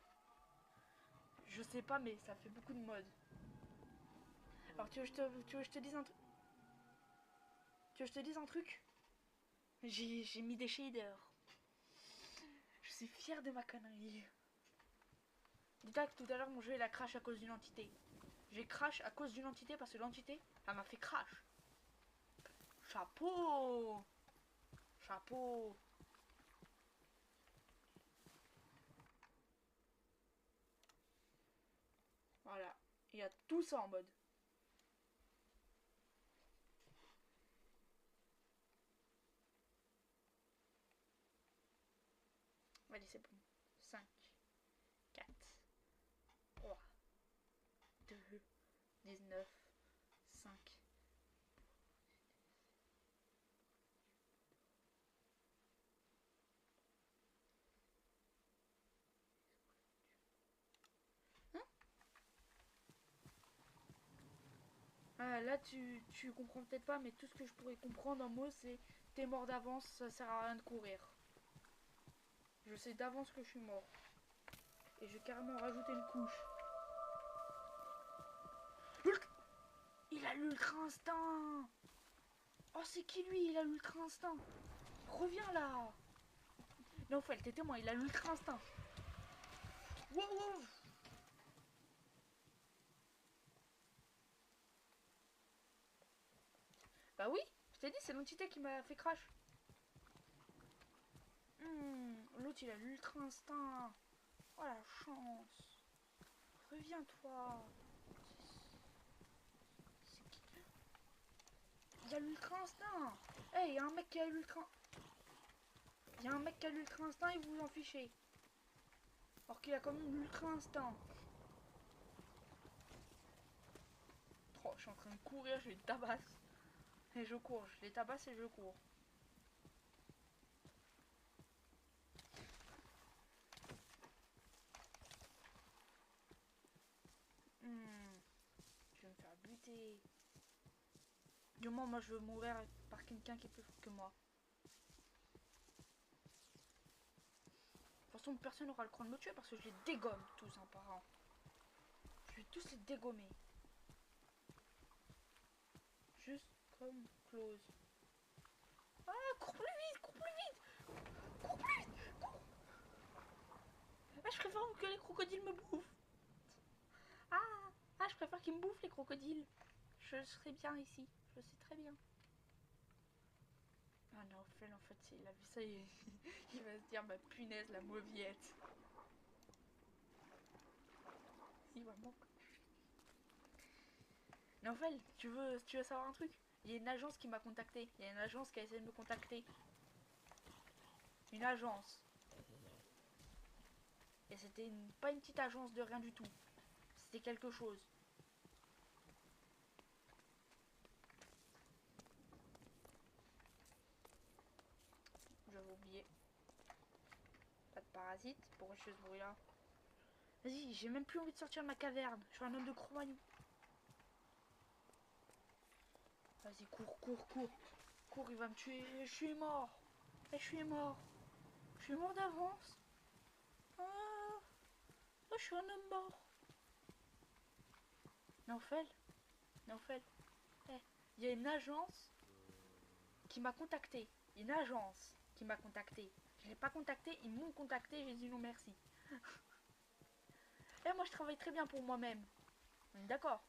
Je sais pas, mais ça fait beaucoup de modes. Alors, tu veux que je te dise un truc? Tu veux que je te dise un truc? J'ai mis des shaders. Je suis fière de ma connerie. Dis-toi que tout à l'heure, mon jeu, il a crash à cause d'une entité. J'ai crash à cause d'une entité parce que l'entité, elle m'a fait crash. Chapeau! Chapeau! Voilà. Il y a tout ça en mode. Allez, c'est bon. 5, 4, 3, 2, 19, 5. Hein? Ah, là, tu comprends peut-être pas, mais tout ce que je pourrais comprendre en mots, c'est t'es mort d'avance, ça sert à rien de courir. Je sais d'avance que je suis mort. Et je vais carrément rajouter une couche. Il a l'ultra instinct. Oh, c'est qui lui? Il a l'ultra instinct. Reviens là. Non, faut t'es témoin, il a l'ultra instinct. Wow, wow. Bah oui, je t'ai dit, c'est l'entité qui m'a fait crash. L'autre, il a l'ultra instinct. Oh la chance. Reviens-toi. C'est qui? Il a l'ultra instinct. Hey, il y a un mec qui a l'ultra... Il y a un mec qui a l'ultra instinct et vous vous en fichez. Alors qu'il a quand même l'ultra instinct. Oh, je suis en train de courir, je les tabasse. Et je cours, je les tabasse et je cours. Je vais me faire buter. Du moins, moi je veux mourir par quelqu'un qui est plus fort que moi. De toute façon, personne n'aura le cran de me tuer parce que je les dégomme tous un par un. Je vais tous les dégommer. Juste comme close. Ah, cours plus vite, cours plus vite, cours plus vite, cours. Ah, je préfère que les crocodiles me bouffent. Ah, je préfère qu'ils me bouffent les crocodiles. Je serai bien ici, je sais très bien. Ah non, en fait, il a vu ça, il va se dire, bah punaise, la mauviette. Il va manquer. Novel, tu veux savoir un truc? Il y a une agence qui m'a contacté. Il y a une agence qui a essayé de me contacter. Une agence. Et c'était pas une petite agence de rien du tout. C'était quelque chose. oublié. Pas de parasites pour ce bruit-là. Vas-y, j'ai même plus envie de sortir de ma caverne. Je suis un homme de Cro-Magnon. Vas-y, cours, cours, cours. Cours, il va me tuer. Je suis mort. Et je suis mort. Je suis mort d'avance. Ah, oh, je suis un homme mort. Naufel, Naufel. Eh, il y a une agence qui m'a contacté. Une agence qui m'a contacté. Je l'ai pas contacté, ils m'ont contacté, j'ai dit non merci. Et moi je travaille très bien pour moi-même. D'accord.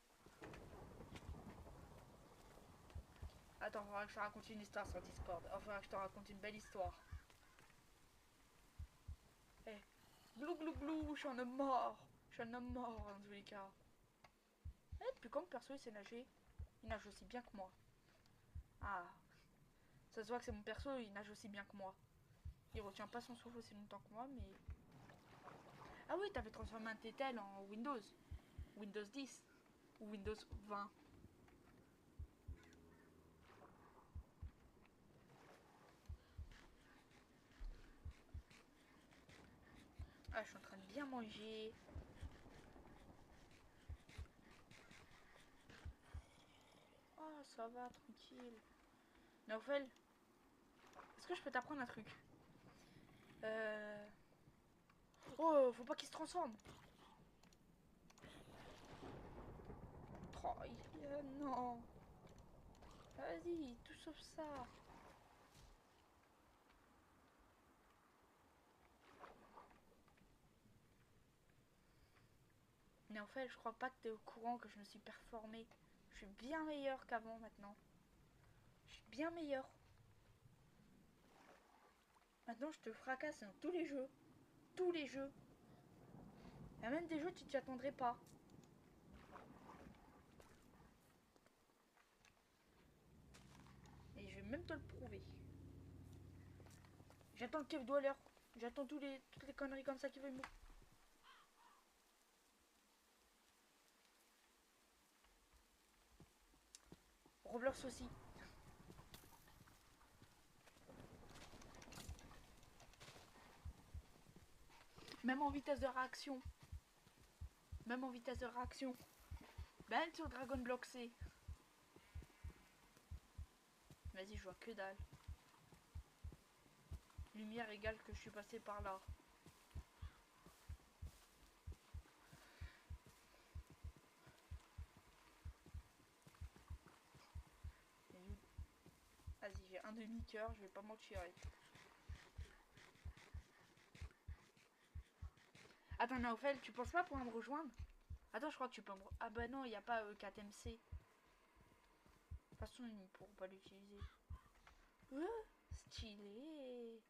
Attends, il faudra que je te raconte une histoire sur Discord. Il faudra que je te raconte une belle histoire. Eh, glou glou glou, je suis un homme mort. Je suis un homme mort dans tous les cas. Eh, depuis quand le perso il sait nager? Il nage aussi bien que moi. Ah, ça se voit que c'est mon perso, il nage aussi bien que moi. Il retient pas son souffle aussi longtemps que moi, mais... Ah oui, t'avais transformé un TTL en Windows. Windows 10. Ou Windows 20. Ah, je suis en train de bien manger. Oh, ça va, tranquille. Naufel, est-ce que je peux t'apprendre un truc? Oh, faut pas qu'il se transforme. Oh, non. Vas-y, tout sauf ça. Naufel, je crois pas que t'es au courant que je me suis performée. Je suis bien meilleure qu'avant maintenant. Je suis bien meilleure. Maintenant, je te fracasse dans tous les jeux. Tous les jeux. Il y a même des jeux que tu t'y attendrais pas. Et je vais même te le prouver. J'attends le Cave Dweller. J'attends toutes les conneries comme ça qui veulent me... Roblox aussi. Même en vitesse de réaction. Même en vitesse de réaction. Ben sur Dragon Block C. Vas-y, je vois que dalle. Lumière égale que je suis passé par là. Vas-y, j'ai un demi-cœur, je vais pas m'en tirer. Attends, Naufel, tu penses pas pouvoir me rejoindre? Attends, je crois que tu peux me... Ah bah non, il n'y a pas 4MC. De toute façon, ils ne pourront pas l'utiliser. Stylé.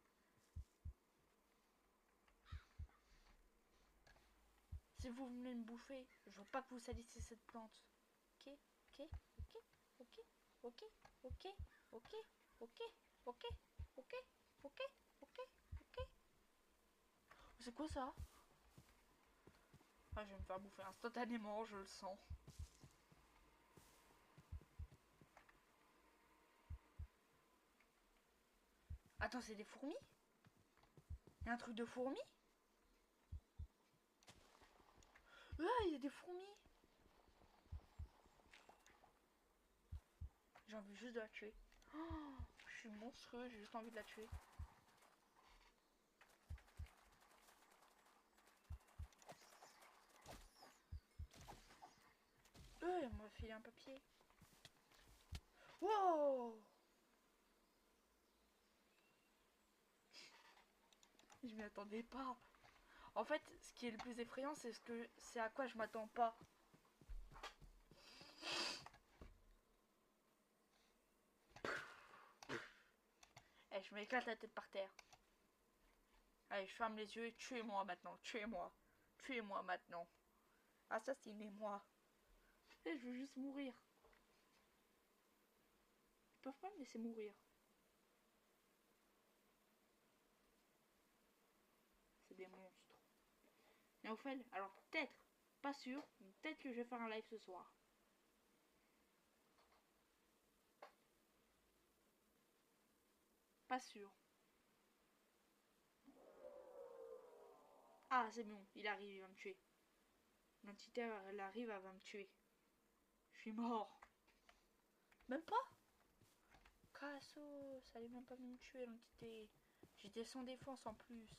Si vous venez me bouffer, je veux pas que vous salissez cette plante. Ok, ok, ok, ok, ok, ok, ok, ok, ok, ok, ok, ok, ok. C'est quoi ça? Ah, je vais me faire bouffer instantanément, je le sens. Attends, c'est des fourmis? Il y a un truc de fourmis? Ah, il y a des fourmis. J'ai envie juste de la tuer. Oh, je suis monstrueux, j'ai juste envie de la tuer. Elle m'a filé un papier. Wow! Je m'y attendais pas. En fait, ce qui est le plus effrayant, c'est à quoi je m'attends pas. Eh, je m'éclate la tête par terre. Allez, je ferme les yeux et tuez-moi maintenant. Tuez-moi. Tuez-moi maintenant. Assassinez-moi. Et je veux juste mourir. Ils peuvent pas me laisser mourir. C'est des monstres. Mais au fait, alors peut-être, pas sûr, peut-être que je vais faire un live ce soir. Pas sûr. Ah, c'est bon, il arrive, il va me tuer. L'entité, elle arrive, elle va me tuer. Je suis mort. Même pas. Casso, ça allait même pas me tuer, l'entité. J'étais sans défense en plus.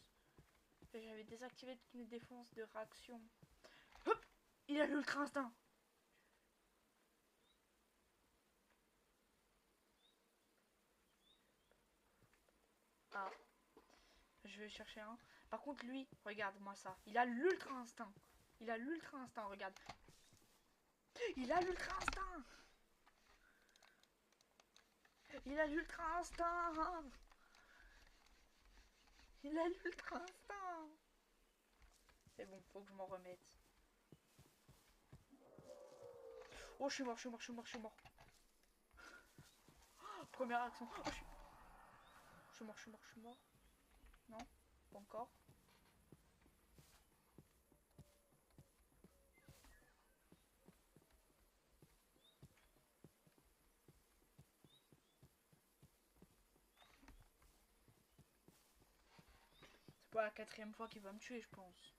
J'avais désactivé toutes mes défenses de réaction. Hop, il a l'ultra instinct. Ah, je vais chercher un. Par contre, lui, regarde-moi ça. Il a l'ultra instinct. Il a l'ultra instinct, regarde. Il a l'ultra instinct. Il a l'ultra instinct. Il a l'ultra instinct. C'est bon, faut que je m'en remette. Oh, je suis mort, je suis mort, je suis mort, je suis mort. Oh, première action. Oh, je suis mort, je suis mort, je suis mort. Non, pas encore. C'est pas la 4e fois qu'il va me tuer, je pense.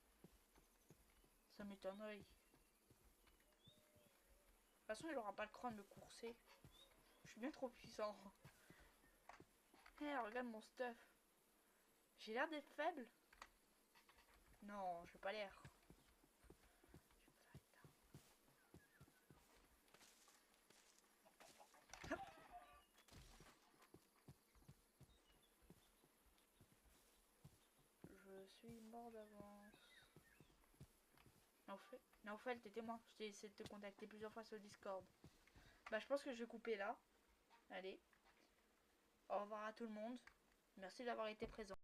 Ça m'étonnerait. De toute façon, il aura pas le cran de me courser. Je suis bien trop puissant. Hé, hey, regarde mon stuff. J'ai l'air d'être faible. Non, je veux pas l'air. Je suis mort d'avance. Naufel, t'étais moi. Je t'ai essayé de te contacter plusieurs fois sur Discord. Bah, je pense que je vais couper là. Allez. Au revoir à tout le monde. Merci d'avoir été présent.